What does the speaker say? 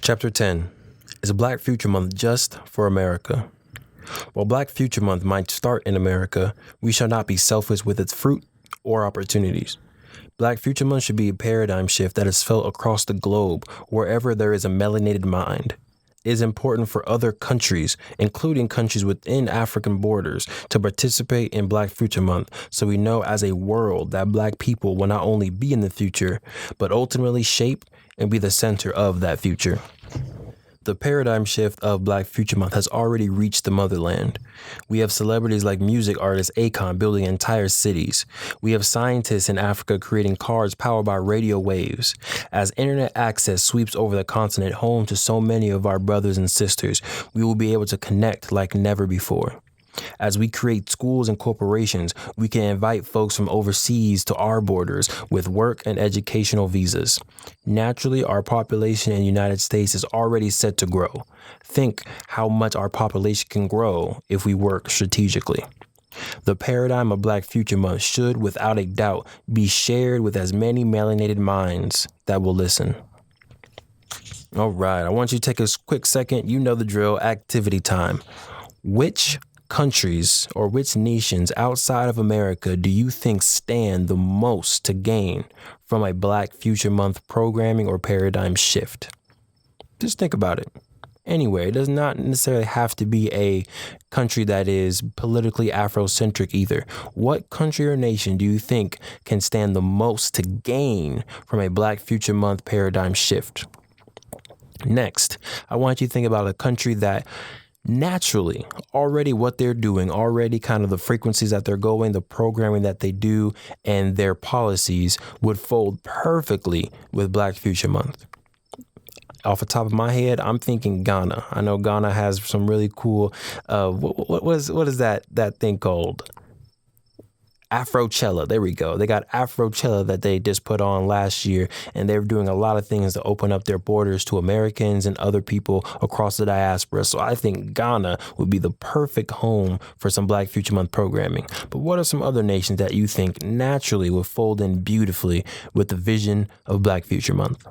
Chapter 10. Is Black Future Month just for America? While Black Future Month might start in America, we shall not be selfish with its fruit or opportunities. Black Future Month should be a paradigm shift that is felt across the globe wherever there is a melanated mind. It is important for other countries, including countries within African borders, to participate in Black Future Month so we know as a world that Black people will not only be in the future, but ultimately shape and be the center of that future. The paradigm shift of Black Future Month has already reached the motherland. We have celebrities like music artist Akon building entire cities. We have scientists in Africa creating cars powered by radio waves. As internet access sweeps over the continent home to so many of our brothers and sisters, we will be able to connect like never before. As we create schools and corporations, we can invite folks from overseas to our borders with work and educational visas. Naturally, our population in the United States is already set to grow. Think how much our population can grow if we work strategically. The paradigm of Black Future Month should, without a doubt, be shared with as many melanated minds that will listen. All right, I want you to take a quick second. You know the drill. Activity time. Which countries or which nations outside of America do you think stand the most to gain from a Black Future Month programming or paradigm shift? Just think about it. Anyway, it does not necessarily have to be a country that is politically Afrocentric either. What country or nation do you think can stand the most to gain from a Black Future Month paradigm shift? Next, I want you to think about a country that naturally, already what they're doing, already kind of the frequencies that they're going, the programming that they do, and their policies would fold perfectly with Black Future Month. Off the top of my head, I'm thinking Ghana. I know Ghana has some really cool, what is that thing called? Afrochella. There we go. They got Afrochella that they just put on last year, and they're doing a lot of things to open up their borders to Americans and other people across the diaspora. So I think Ghana would be the perfect home for some Black Future Month programming. But what are some other nations that you think naturally would fold in beautifully with the vision of Black Future Month?